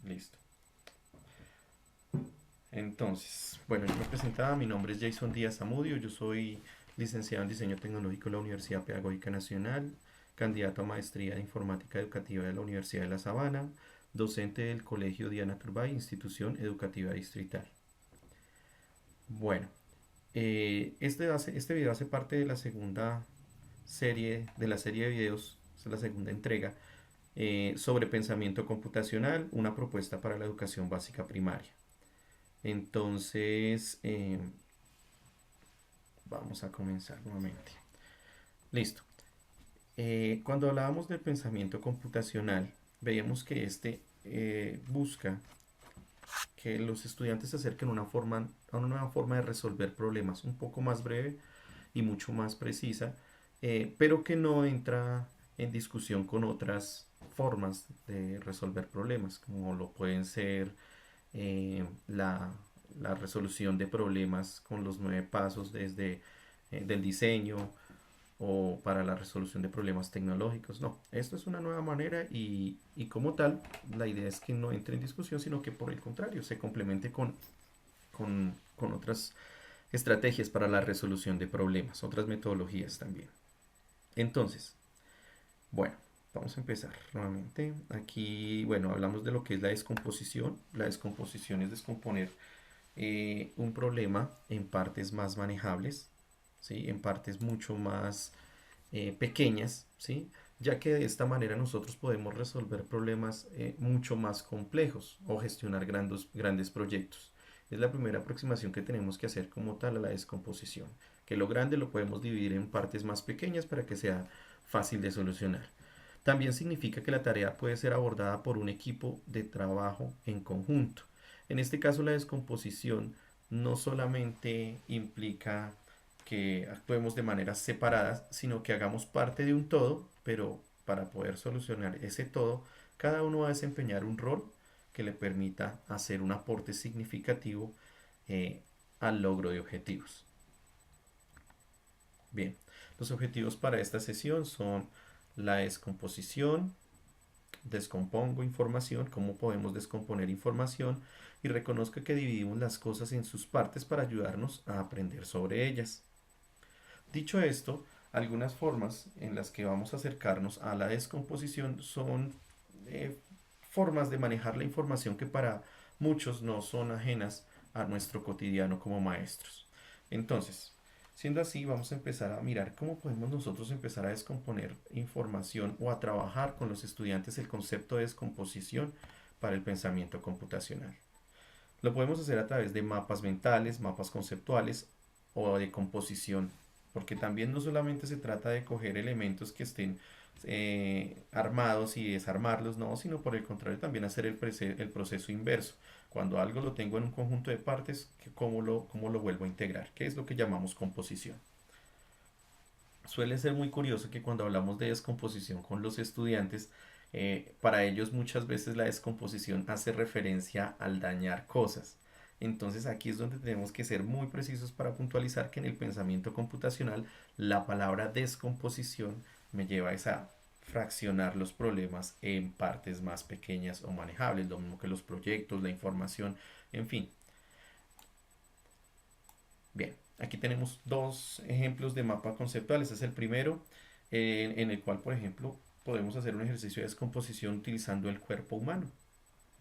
Listo. Entonces, bueno, yo me presentaba, mi nombre es Jason Díaz Zamudio, yo soy licenciado en Diseño Tecnológico de la Universidad Pedagógica Nacional, candidato a Maestría de Informática Educativa de la Universidad de La Sabana, docente del Colegio Diana Turbay, institución educativa distrital. Bueno, este video hace parte de la segunda serie, de la serie de videos, es la segunda entrega, sobre pensamiento computacional, una propuesta para la educación básica primaria. Entonces, vamos a comenzar nuevamente. Listo. Cuando hablábamos del pensamiento computacional, veíamos que busca que los estudiantes se acerquen a una nueva forma de resolver problemas, un poco más breve y mucho más precisa, pero que no entra en discusión con otras formas de resolver problemas, como lo pueden ser eh, la, la resolución de problemas con los 9 pasos desde del diseño o para la resolución de problemas tecnológicos. No, esto es una nueva manera y como tal, la idea es que no entre en discusión, sino que por el contrario, se complemente con otras estrategias para la resolución de problemas, otras metodologías también. Entonces, bueno, vamos a empezar nuevamente. Aquí, bueno, hablamos de lo que es la descomposición. La descomposición es descomponer un problema en partes más manejables, ¿sí? En partes mucho más pequeñas, ¿sí? Ya que de esta manera nosotros podemos resolver problemas mucho más complejos o gestionar grandes proyectos. Es la primera aproximación que tenemos que hacer como tal a la descomposición, que lo grande lo podemos dividir en partes más pequeñas para que sea fácil de solucionar. También significa que la tarea puede ser abordada por un equipo de trabajo en conjunto. En este caso, la descomposición no solamente implica que actuemos de maneras separadas, sino que hagamos parte de un todo, pero para poder solucionar ese todo, cada uno va a desempeñar un rol que le permita hacer un aporte significativo eh, al logro de objetivos. Bien, los objetivos para esta sesión son la descomposición, descompongo información, cómo podemos descomponer información y reconozca que dividimos las cosas en sus partes para ayudarnos a aprender sobre ellas. Dicho esto, algunas formas en las que vamos a acercarnos a la descomposición son eh, formas de manejar la información que para muchos no son ajenas a nuestro cotidiano como maestros. Entonces, siendo así, vamos a empezar a mirar cómo podemos nosotros empezar a descomponer información o a trabajar con los estudiantes el concepto de descomposición para el pensamiento computacional. Lo podemos hacer a través de mapas mentales, mapas conceptuales o de composición, porque también no solamente se trata de coger elementos que estén armados y desarmarlos, no, sino por el contrario también hacer el proceso inverso. Cuando algo lo tengo en un conjunto de partes, cómo lo vuelvo a integrar? ¿Qué es lo que llamamos composición? Suele ser muy curioso que cuando hablamos de descomposición con los estudiantes, para ellos muchas veces la descomposición hace referencia al dañar cosas. Entonces aquí es donde tenemos que ser muy precisos para puntualizar que en el pensamiento computacional la palabra descomposición me lleva a esa fraccionar los problemas en partes más pequeñas o manejables, lo mismo que los proyectos, la información, en fin. Bien, aquí tenemos dos ejemplos de mapa conceptual. Este es el primero, en el cual, por ejemplo, podemos hacer un ejercicio de descomposición utilizando el cuerpo humano.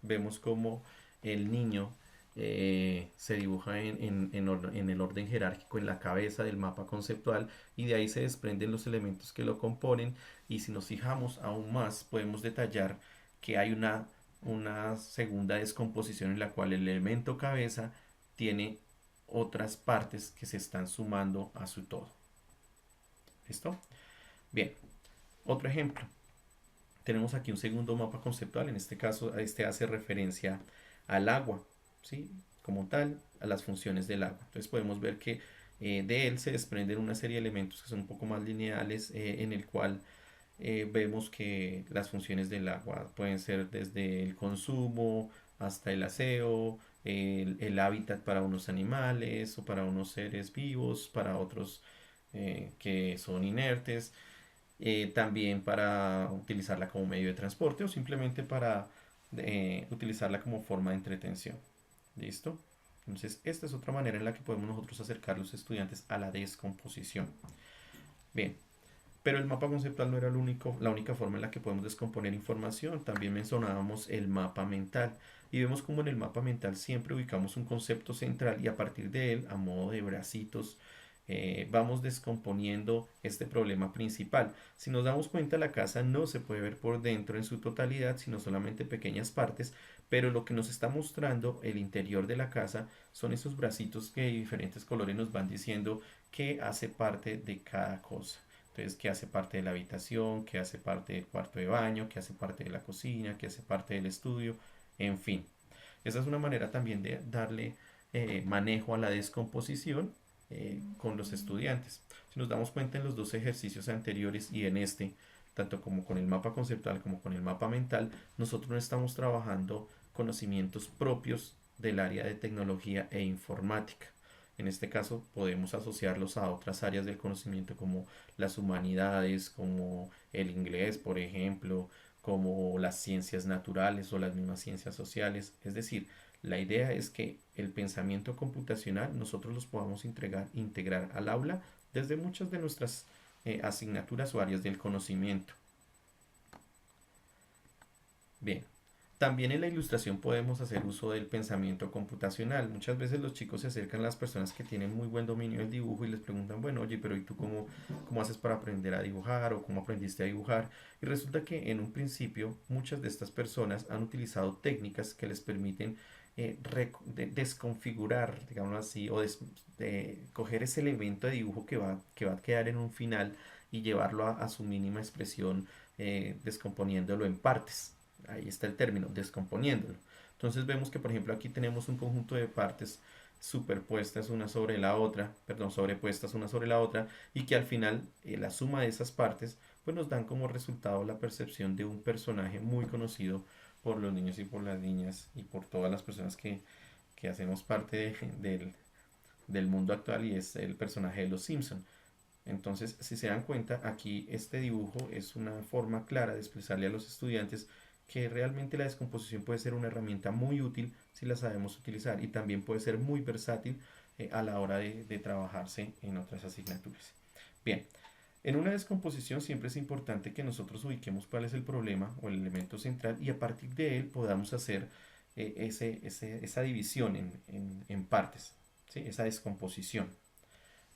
Vemos cómo el niño se dibuja en el orden jerárquico en la cabeza del mapa conceptual y de ahí se desprenden los elementos que lo componen y si nos fijamos aún más podemos detallar que hay una segunda descomposición en la cual el elemento cabeza tiene otras partes que se están sumando a su todo. ¿Listo? Bien, otro ejemplo. Tenemos aquí un segundo mapa conceptual, en este caso este hace referencia al agua, ¿sí? Como tal, a las funciones del agua. Entonces podemos ver que de él se desprenden una serie de elementos que son un poco más lineales, en el cual vemos que las funciones del agua pueden ser desde el consumo hasta el aseo, el hábitat para unos animales o para unos seres vivos, para otros que son inertes, también para utilizarla como medio de transporte o simplemente utilizarla como forma de entretención. ¿Listo? Entonces, esta es otra manera en la que podemos nosotros acercar a los estudiantes a la descomposición. Bien, pero el mapa conceptual no era la única forma en la que podemos descomponer información. También mencionábamos el mapa mental. Y vemos como en el mapa mental siempre ubicamos un concepto central y a partir de él, a modo de bracitos, vamos descomponiendo este problema principal. Si nos damos cuenta, la casa no se puede ver por dentro en su totalidad, sino solamente pequeñas partes, pero lo que nos está mostrando el interior de la casa son esos bracitos que de diferentes colores nos van diciendo qué hace parte de cada cosa. Entonces, qué hace parte de la habitación, qué hace parte del cuarto de baño, qué hace parte de la cocina, qué hace parte del estudio, en fin. Esa es una manera también de darle manejo a la descomposición con los estudiantes. Si nos damos cuenta en los dos ejercicios anteriores y en este, tanto como con el mapa conceptual como con el mapa mental, nosotros no estamos trabajando conocimientos propios del área de tecnología e informática. En este caso podemos asociarlos a otras áreas del conocimiento como las humanidades, como el inglés, por ejemplo, como las ciencias naturales o las mismas ciencias sociales. Es decir, la idea es que el pensamiento computacional nosotros los podamos integrar al aula desde muchas de nuestras asignaturas o áreas del conocimiento. Bien, también en la ilustración podemos hacer uso del pensamiento computacional. Muchas veces los chicos se acercan a las personas que tienen muy buen dominio del dibujo y les preguntan, bueno, oye, pero ¿y tú cómo haces para aprender a dibujar o cómo aprendiste a dibujar? Y resulta que en un principio muchas de estas personas han utilizado técnicas que les permiten desconfigurar, digamos así, o de coger ese elemento de dibujo que va a quedar en un final y llevarlo a su mínima expresión, descomponiéndolo en partes. Ahí está el término, descomponiéndolo. Entonces vemos que, por ejemplo, aquí tenemos un conjunto de partes superpuestas una sobre la otra, perdón, sobrepuestas una sobre la otra, y que al final la suma de esas partes pues nos dan como resultado la percepción de un personaje muy conocido por los niños y por las niñas y por todas las personas que hacemos parte del mundo actual, y es el personaje de los Simpson. Entonces, si se dan cuenta, aquí este dibujo es una forma clara de expresarle a los estudiantes que realmente la descomposición puede ser una herramienta muy útil si la sabemos utilizar y también puede ser muy versátil a la hora de trabajarse en otras asignaturas. Bien, en una descomposición siempre es importante que nosotros ubiquemos cuál es el problema o el elemento central y a partir de él podamos hacer esa división en partes, ¿sí? Esa descomposición.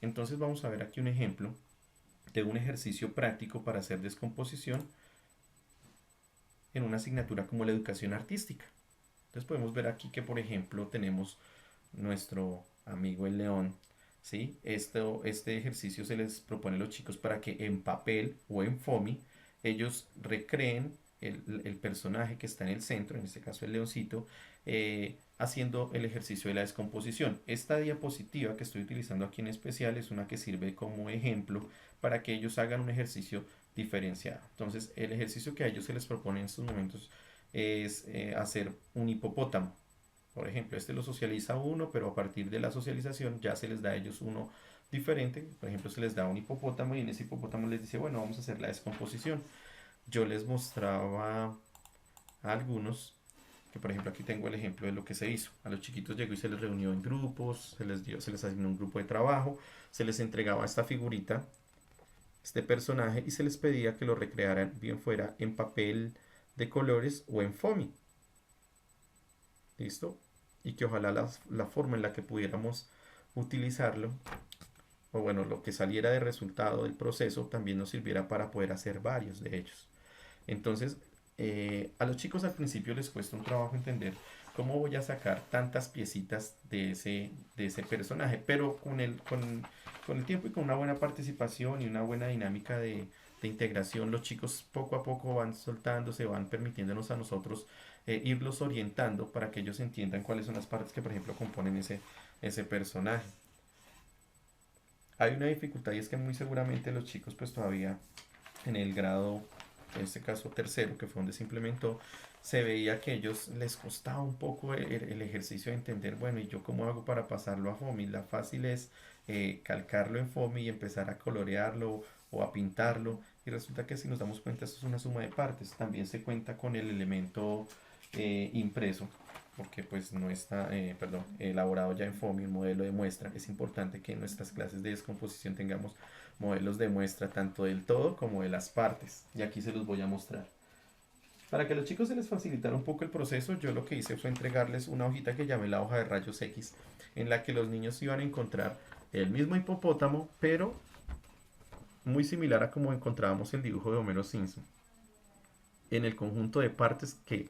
Entonces vamos a ver aquí un ejemplo de un ejercicio práctico para hacer descomposición en una asignatura como la educación artística. Entonces podemos ver aquí que, por ejemplo, tenemos nuestro amigo el león, ¿sí? Este ejercicio se les propone a los chicos para que en papel o en FOMI ellos recreen el personaje que está en el centro, en este caso el leoncito, haciendo el ejercicio de la descomposición. Esta diapositiva que estoy utilizando aquí en especial es una que sirve como ejemplo para que ellos hagan un ejercicio diferenciado. Entonces, el ejercicio que a ellos se les propone en estos momentos es hacer un hipopótamo. Por ejemplo, este lo socializa uno, pero a partir de la socialización ya se les da a ellos uno diferente. Por ejemplo, se les da un hipopótamo y en ese hipopótamo les dice, bueno, vamos a hacer la descomposición. Yo les mostraba a algunos que, por ejemplo, aquí tengo el ejemplo de lo que se hizo. A los chiquitos llegó y se les reunió en grupos, se les asignó un grupo de trabajo, se les entregaba esta figurita, este personaje, y se les pedía que lo recrearan bien fuera en papel de colores o en foamy. ¿Listo? Y que ojalá la forma en la que pudiéramos utilizarlo, o bueno, lo que saliera de resultado del proceso, también nos sirviera para poder hacer varios de ellos. Entonces, a los chicos al principio les cuesta un trabajo entender cómo voy a sacar tantas piecitas de ese personaje, pero con el tiempo y con una buena participación y una buena dinámica de integración, los chicos poco a poco van soltando, se van permitiéndonos a nosotros irlos orientando para que ellos entiendan cuáles son las partes que, por ejemplo, componen ese personaje. Hay una dificultad y es que muy seguramente los chicos pues todavía en el grado, en este caso tercero, que fue donde se implementó, se veía que a ellos les costaba un poco el ejercicio de entender, bueno, ¿y yo cómo hago para pasarlo a FOMI? La fácil es calcarlo en FOMI y empezar a colorearlo o a pintarlo. Y resulta que si nos damos cuenta, esto es una suma de partes. También se cuenta con el elemento impreso, porque pues no está, perdón, elaborado ya en FOMI, un modelo de muestra. Es importante que en nuestras clases de descomposición tengamos modelos de muestra tanto del todo como de las partes. Y aquí se los voy a mostrar. Para que a los chicos se les facilitara un poco el proceso, yo lo que hice fue entregarles una hojita que llamé la hoja de rayos X, en la que los niños iban a encontrar el mismo hipopótamo, pero muy similar a como encontrábamos el dibujo de Homero Simpson, en el conjunto de partes que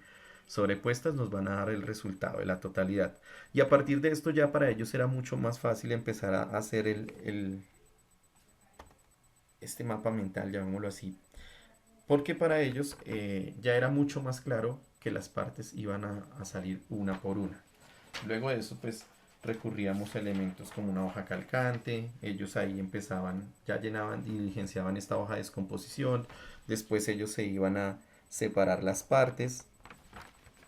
sobrepuestas nos van a dar el resultado de la totalidad. Y a partir de esto ya para ellos era mucho más fácil empezar a hacer este mapa mental, llamémoslo así, porque para ellos ya era mucho más claro que las partes iban a salir una por una. Luego de eso, pues recurríamos a elementos como una hoja calcante, ellos ahí empezaban, ya llenaban y diligenciaban esta hoja de descomposición, después ellos se iban a separar las partes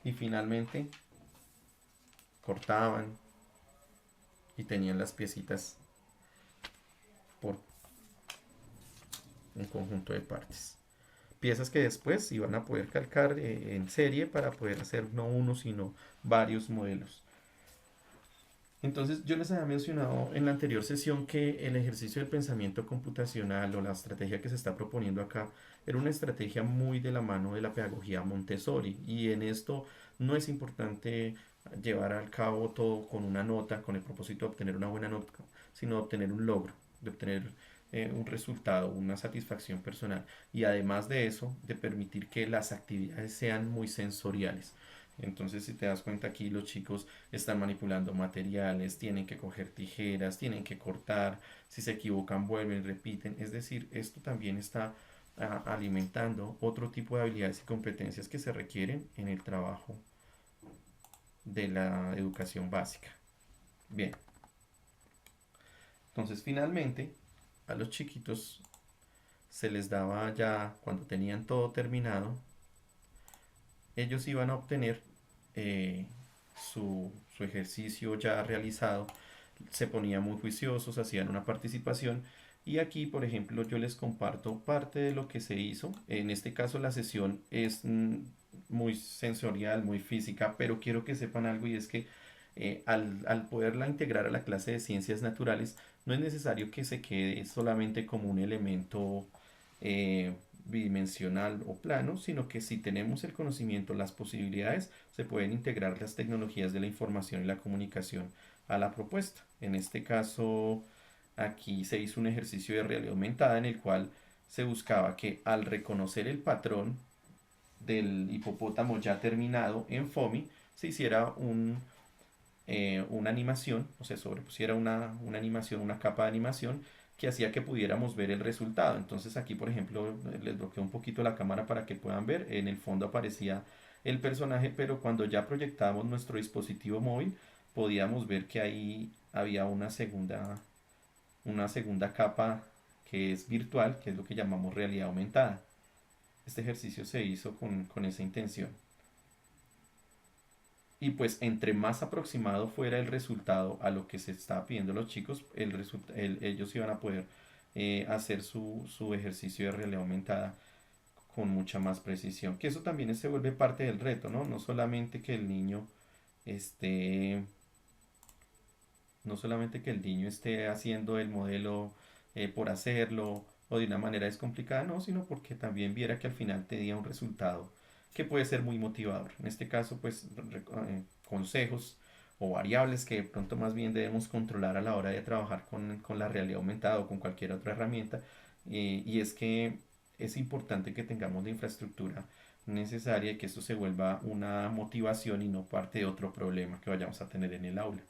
y finalmente cortaban y tenían las piecitas por un conjunto de partes. Piezas que después iban a poder calcar en serie para poder hacer no uno, sino varios modelos. Entonces yo les había mencionado en la anterior sesión que el ejercicio del pensamiento computacional o la estrategia que se está proponiendo acá era una estrategia muy de la mano de la pedagogía Montessori, y en esto no es importante llevar al cabo todo con una nota con el propósito de obtener una buena nota, sino de obtener un logro, de obtener un resultado, una satisfacción personal, y además de eso de permitir que las actividades sean muy sensoriales. Entonces, si te das cuenta aquí, los chicos están manipulando materiales, tienen que coger tijeras, tienen que cortar, si se equivocan vuelven, repiten. Es decir, esto también está alimentando otro tipo de habilidades y competencias que se requieren en el trabajo de la educación básica. Bien, entonces finalmente a los chiquitos se les daba ya, cuando tenían todo terminado, ellos iban a obtener eh, su ejercicio ya realizado, se ponían muy juiciosos, hacían una participación, y aquí, por ejemplo, yo les comparto parte de lo que se hizo. En este caso la sesión es muy sensorial, muy física, pero quiero que sepan algo, y es que al poderla integrar a la clase de ciencias naturales, no es necesario que se quede solamente como un elemento eh, bidimensional o plano, sino que si tenemos el conocimiento, las posibilidades, se pueden integrar las tecnologías de la información y la comunicación a la propuesta. En este caso, aquí se hizo un ejercicio de realidad aumentada en el cual se buscaba que al reconocer el patrón del hipopótamo ya terminado en FOMI, se hiciera una animación, o sea, sobrepusiera una animación, una capa de animación que hacía que pudiéramos ver el resultado. Entonces aquí, por ejemplo, les bloqueo un poquito la cámara para que puedan ver. En el fondo aparecía el personaje, pero cuando ya proyectábamos nuestro dispositivo móvil, podíamos ver que ahí había una segunda capa que es virtual, que es lo que llamamos realidad aumentada. Este ejercicio se hizo con esa intención. Y pues entre más aproximado fuera el resultado a lo que se estaba pidiendo a los chicos, ellos iban a poder hacer su ejercicio de realidad aumentada con mucha más precisión. Que eso también se vuelve parte del reto, ¿no? Esté, no solamente que el niño esté haciendo el modelo por hacerlo o de una manera descomplicada, no, sino porque también viera que al final tenía un resultado que puede ser muy motivador. En este caso, pues consejos o variables que de pronto más bien debemos controlar a la hora de trabajar con la realidad aumentada o con cualquier otra herramienta. Y es que es importante que tengamos la infraestructura necesaria y que esto se vuelva una motivación y no parte de otro problema que vayamos a tener en el aula.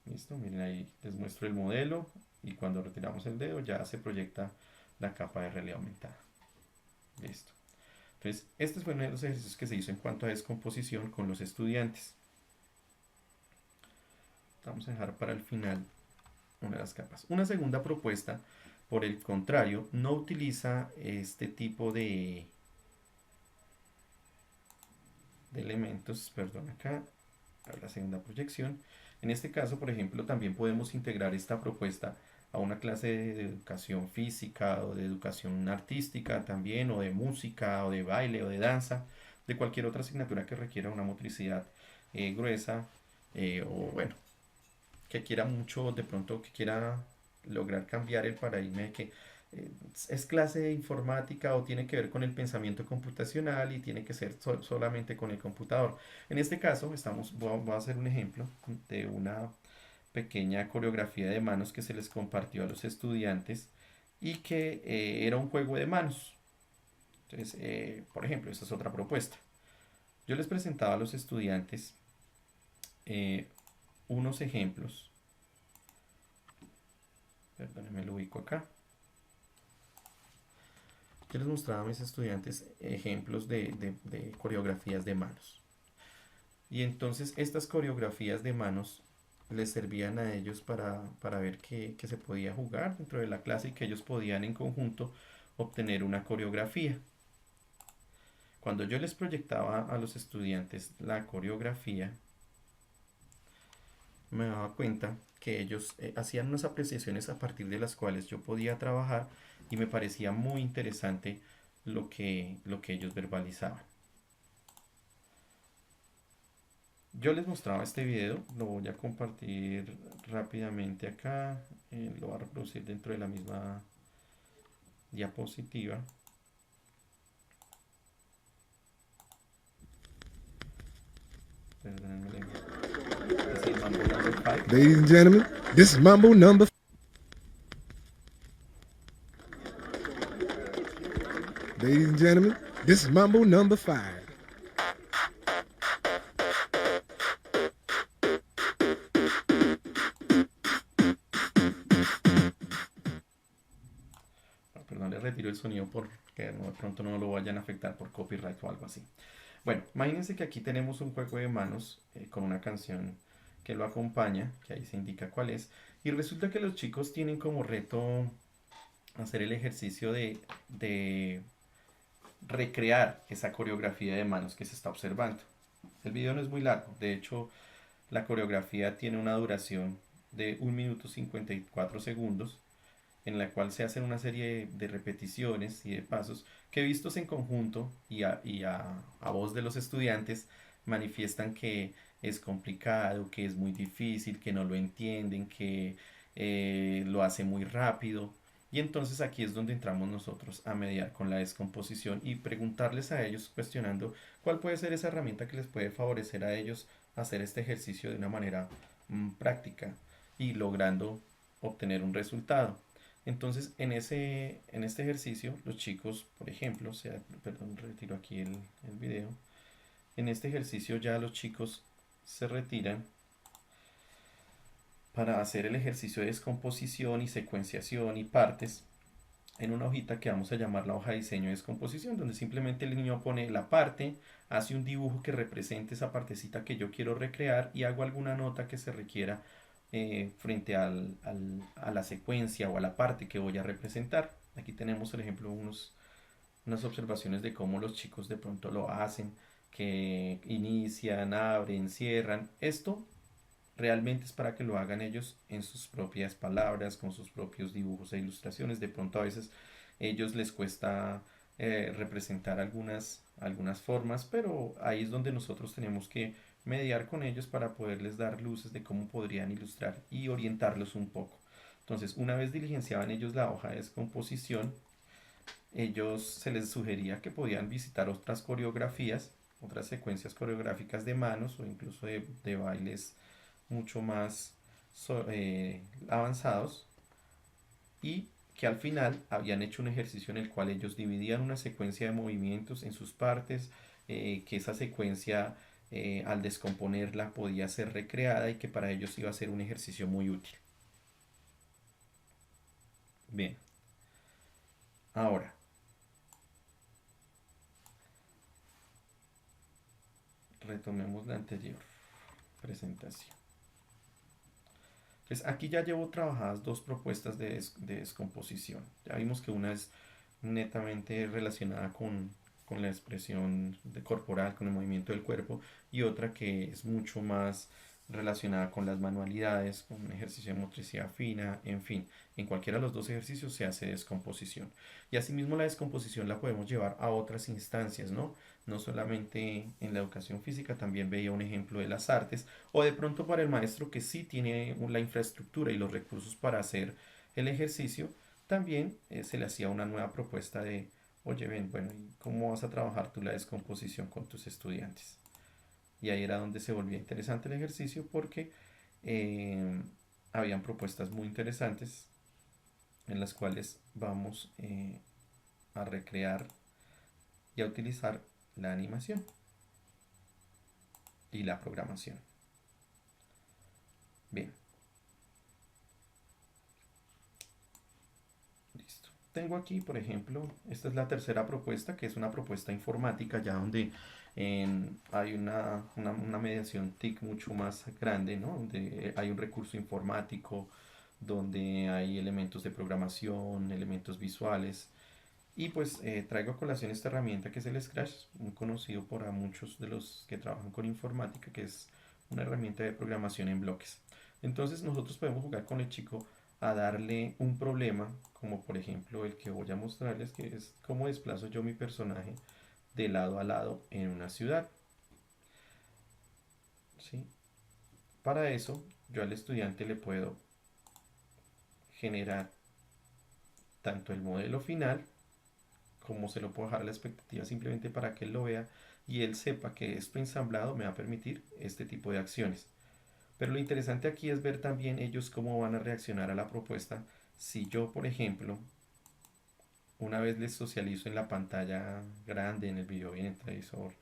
Listo, miren ahí les muestro el modelo, y cuando retiramos el dedo ya se proyecta la capa de realidad aumentada. Listo. Entonces, este fue uno de los ejercicios que se hizo en cuanto a descomposición con los estudiantes. Vamos a dejar para el final una de las capas. Una segunda propuesta, por el contrario, no utiliza este tipo de elementos, perdón, acá, para la segunda proyección. En este caso, por ejemplo, también podemos integrar esta propuesta a una clase de educación física o de educación artística también, o de música, o de baile, o de danza, de cualquier otra asignatura que requiera una motricidad gruesa, o bueno, que quiera mucho, de pronto que quiera lograr cambiar el paradigma de que es clase de informática o tiene que ver con el pensamiento computacional y tiene que ser solamente con el computador. En este caso, voy a hacer un ejemplo de una pequeña coreografía de manos que se les compartió a los estudiantes y que era un juego de manos. Entonces, por ejemplo, esa es otra propuesta. Yo les presentaba a los estudiantes eh, unos ejemplos. Perdónenme, lo ubico acá. Yo les mostraba a mis estudiantes ejemplos de coreografías de manos. Y entonces estas coreografías de manos les servían a ellos para ver que se podía jugar dentro de la clase y que ellos podían en conjunto obtener una coreografía. Cuando yo les proyectaba a los estudiantes la coreografía, me daba cuenta que ellos hacían unas apreciaciones a partir de las cuales yo podía trabajar y me parecía muy interesante lo que ellos verbalizaban. Yo les mostraba este video, lo voy a compartir rápidamente acá, lo voy a reproducir dentro de la misma diapositiva. Perdónenme. Es el Mambo Number 5. Ladies and gentlemen, this is Mambo number. Ladies and gentlemen, this is Mambo number 5. Perdón, les retiro el sonido porque de pronto no lo vayan a afectar por copyright o algo así. Bueno, imagínense que aquí tenemos un juego de manos con una canción que lo acompaña, que ahí se indica cuál es, y resulta que los chicos tienen como reto hacer el ejercicio de recrear esa coreografía de manos que se está observando. El video no es muy largo, de hecho la coreografía tiene una duración de 1 minuto 54 segundos en la cual se hacen una serie de repeticiones y de pasos que vistos en conjunto y a voz de los estudiantes manifiestan que es complicado, que es muy difícil, que no lo entienden, que lo hace muy rápido. Y entonces aquí es donde entramos nosotros a mediar con la descomposición y preguntarles a ellos, cuestionando cuál puede ser esa herramienta que les puede favorecer a ellos hacer este ejercicio de una manera práctica y logrando obtener un resultado. Entonces, en este ejercicio, los chicos, por ejemplo, perdón, retiro aquí el video. En este ejercicio ya los chicos se retiran para hacer el ejercicio de descomposición y secuenciación y partes en una hojita que vamos a llamar la hoja de diseño de descomposición, donde simplemente el niño pone la parte, hace un dibujo que represente esa partecita que yo quiero recrear y hago alguna nota que se requiera frente a la secuencia o a la parte que voy a representar. Aquí tenemos, por ejemplo, unas observaciones de cómo los chicos de pronto lo hacen, que inician, abren, cierran. Esto realmente es para que lo hagan ellos en sus propias palabras, con sus propios dibujos e ilustraciones. De pronto a veces ellos les cuesta representar algunas formas, pero ahí es donde nosotros tenemos que mediar con ellos para poderles dar luces de cómo podrían ilustrar y orientarlos un poco. Entonces, una vez diligenciaban ellos la hoja de descomposición, ellos se les sugería que podían visitar otras coreografías, otras secuencias coreográficas de manos o incluso de bailes mucho más avanzados y que al final habían hecho un ejercicio en el cual ellos dividían una secuencia de movimientos en sus partes, que esa secuencia al descomponerla podía ser recreada y que para ellos iba a ser un ejercicio muy útil. Bien, ahora retomemos la anterior presentación. Pues aquí ya llevo trabajadas dos propuestas de descomposición. Ya vimos que una es netamente relacionada con la expresión corporal, con el movimiento del cuerpo, y otra que es mucho más relacionada con las manualidades, con un ejercicio de motricidad fina, en fin, en cualquiera de los dos ejercicios se hace descomposición. Y asimismo la descomposición la podemos llevar a otras instancias, ¿no? No solamente en la educación física, también veía un ejemplo de las artes, o de pronto para el maestro que sí tiene la infraestructura y los recursos para hacer el ejercicio, también se le hacía una nueva propuesta de, oye, ven, bueno, ¿y cómo vas a trabajar tú la descomposición con tus estudiantes? Y ahí era donde se volvía interesante el ejercicio porque eh, habían propuestas muy interesantes en las cuales vamos a recrear y a utilizar la animación y la programación. Bien, listo. Tengo aquí, por ejemplo, esta es la tercera propuesta, que es una propuesta informática, ya donde hay una mediación TIC mucho más grande, ¿no? Donde hay un recurso informático, donde hay elementos de programación, elementos visuales. Y pues traigo a colación esta herramienta que es el Scratch, muy conocido por a muchos de los que trabajan con informática, que es una herramienta de programación en bloques. Entonces nosotros podemos jugar con el chico a darle un problema, como por ejemplo el que voy a mostrarles, que es cómo desplazo yo mi personaje de lado a lado en una ciudad. ¿Sí? Para eso yo al estudiante le puedo generar tanto el modelo final, como se lo puedo dejar a la expectativa simplemente para que él lo vea y él sepa que esto ensamblado me va a permitir este tipo de acciones. Pero lo interesante aquí es ver también ellos cómo van a reaccionar a la propuesta si yo, por ejemplo, una vez les socializo en la pantalla grande, en el video, en el televisor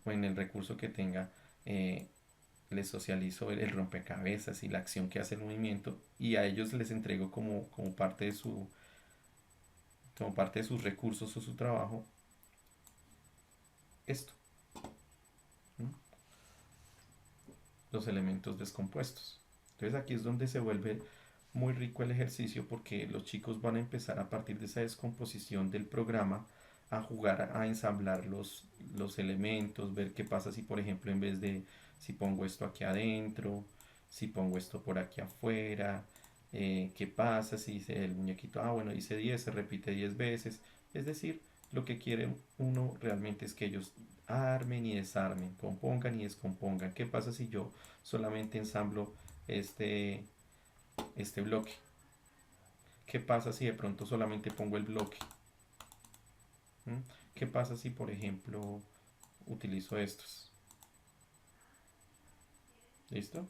o en el recurso que tenga, les socializo el rompecabezas y la acción que hace el movimiento y a ellos les entrego como parte de como parte de sus recursos o su trabajo esto, ¿no? Los elementos descompuestos. Entonces aquí es donde se vuelve muy rico el ejercicio porque los chicos van a empezar a partir de esa descomposición del programa a jugar a ensamblar los elementos, ver qué pasa si por ejemplo en vez de si pongo esto aquí adentro, si pongo esto por aquí afuera, qué pasa si dice el muñequito, ah bueno, dice 10 se repite 10 veces, es decir, lo que quiere uno realmente es que ellos armen y desarmen, compongan y descompongan. ¿Qué pasa si yo solamente ensamblo este, este bloque? ¿Qué pasa si de pronto solamente pongo el bloque? ¿Mm? ¿Qué pasa si, por ejemplo, utilizo estos? ¿Listo?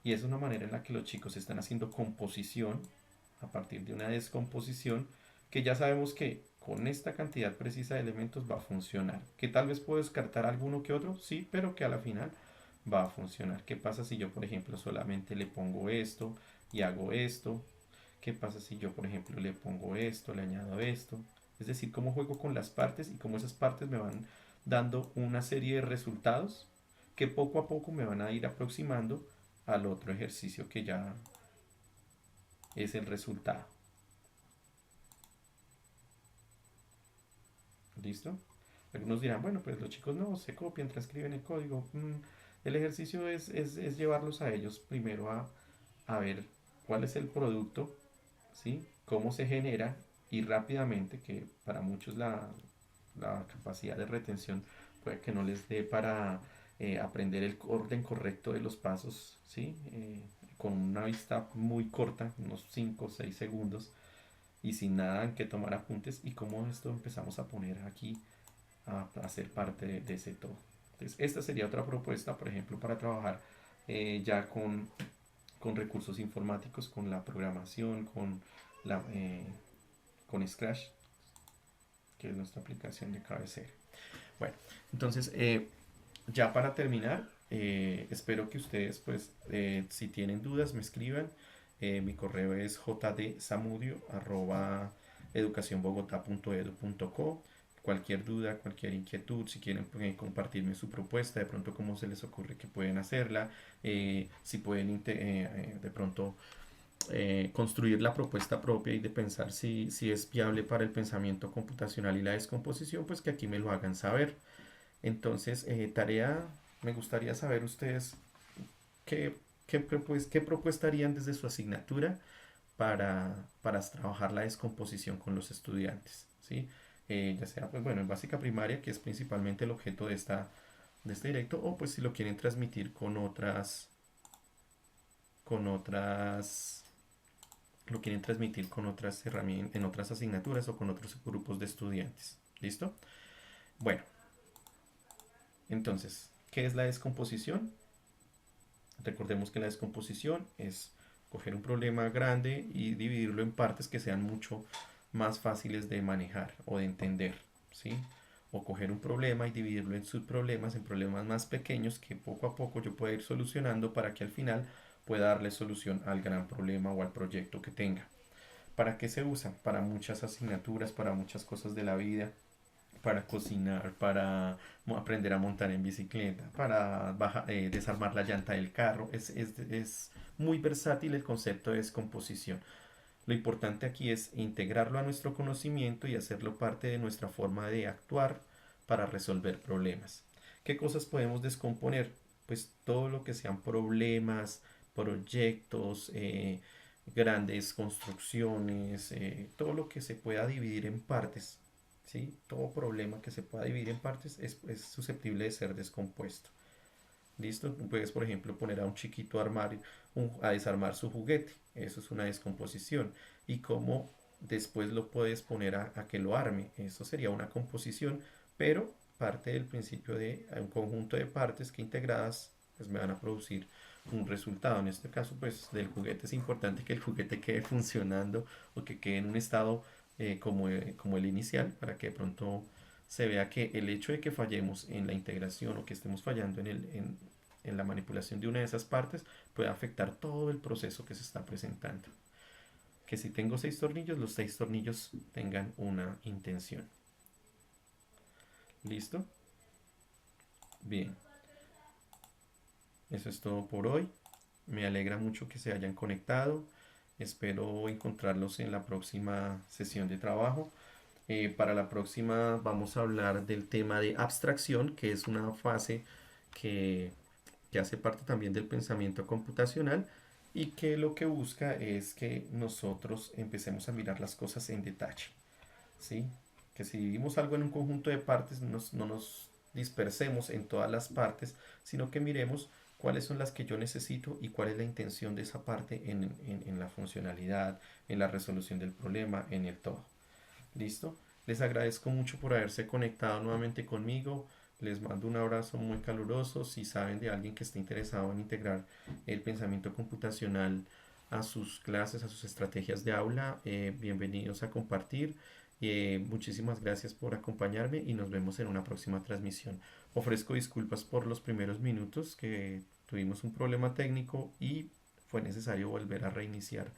Y es una manera en la que los chicos están haciendo composición a partir de una descomposición que ya sabemos que con esta cantidad precisa de elementos va a funcionar. Que tal vez puedo descartar alguno que otro, sí, pero que a la final va a funcionar. ¿Qué pasa si yo, por ejemplo, solamente le pongo esto y hago esto? ¿Qué pasa si yo, por ejemplo, le pongo esto, le añado esto? Es decir, cómo juego con las partes y cómo esas partes me van dando una serie de resultados que poco a poco me van a ir aproximando al otro ejercicio que ya es el resultado. ¿Listo? Algunos dirán, bueno, pues los chicos no, se copian, transcriben el código. El ejercicio es llevarlos a ellos primero a ver cuál es el producto, ¿sí? Cómo se genera y rápidamente, que para muchos la capacidad de retención puede que no les dé para aprender el orden correcto de los pasos, ¿sí? Con una vista muy corta, unos 5 o 6 segundos, y sin nada en que tomar apuntes, y cómo esto empezamos a poner aquí a ser parte de ese todo. Entonces, esta sería otra propuesta, por ejemplo, para trabajar ya con recursos informáticos, con la programación, la, eh, con Scratch, que es nuestra aplicación de cabecera. Bueno, entonces, ya para terminar, espero que ustedes, pues, si tienen dudas, me escriban. Mi correo es jdsamudio@educacionbogotá.edu.co. Cualquier duda, cualquier inquietud, si quieren compartirme su propuesta, de pronto cómo se les ocurre que pueden hacerla, si pueden de pronto construir la propuesta propia y de pensar si es viable para el pensamiento computacional y la descomposición, pues que aquí me lo hagan saber. Entonces, tarea, me gustaría saber ustedes ¿qué propuesta harían desde su asignatura para trabajar la descomposición con los estudiantes? ¿Sí? Ya sea, pues bueno, en básica primaria, que es principalmente el objeto de este directo, o pues si lo quieren transmitir con otras, lo quieren transmitir con otras herramientas, en otras asignaturas o con otros grupos de estudiantes. ¿Listo? Bueno, entonces, ¿qué es la descomposición? Recordemos que la descomposición es coger un problema grande y dividirlo en partes que sean mucho más fáciles de manejar o de entender, ¿sí? O coger un problema y dividirlo en subproblemas, en problemas más pequeños que poco a poco yo pueda ir solucionando para que al final pueda darle solución al gran problema o al proyecto que tenga. ¿Para qué se usa? Para muchas asignaturas, para muchas cosas de la vida, para cocinar, para aprender a montar en bicicleta, para desarmar la llanta del carro. Es muy versátil el concepto de descomposición. Lo importante aquí es integrarlo a nuestro conocimiento y hacerlo parte de nuestra forma de actuar para resolver problemas. ¿Qué cosas podemos descomponer? Pues todo lo que sean problemas, proyectos, grandes construcciones, todo lo que se pueda dividir en partes. ¿Sí? Todo problema que se pueda dividir en partes es susceptible de ser descompuesto. ¿Listo? Puedes, por ejemplo, poner a un chiquito a, a desarmar su juguete. Eso es una descomposición. Y cómo después lo puedes poner a que lo arme. Eso sería una composición, pero parte del principio de un conjunto de partes que integradas pues me van a producir un resultado. En este caso, pues del juguete es importante que el juguete quede funcionando o que quede en un estado como el inicial para que de pronto se vea que el hecho de que fallemos en la integración o que estemos fallando en la manipulación de una de esas partes puede afectar todo el proceso que se está presentando. Que si tengo 6 tornillos, los 6 tornillos tengan una intención. ¿Listo? Bien, eso es todo por hoy. Me alegra mucho que se hayan conectado. Espero encontrarlos en la próxima sesión de trabajo. Para la próxima vamos a hablar del tema de abstracción, que es una fase que, que hace parte también del pensamiento computacional y que lo que busca es que nosotros empecemos a mirar las cosas en detalle, ¿sí? Que si vivimos algo en un conjunto de partes, no nos dispersemos en todas las partes, sino que miremos cuáles son las que yo necesito y cuál es la intención de esa parte en la funcionalidad, en la resolución del problema, en el todo. ¿Listo? Les agradezco mucho por haberse conectado nuevamente conmigo. Les mando un abrazo muy caluroso. Si saben de alguien que esté interesado en integrar el pensamiento computacional a sus clases, a sus estrategias de aula, bienvenidos a compartir. Muchísimas gracias por acompañarme y nos vemos en una próxima transmisión. Ofrezco disculpas por los primeros minutos que tuvimos un problema técnico y fue necesario volver a reiniciar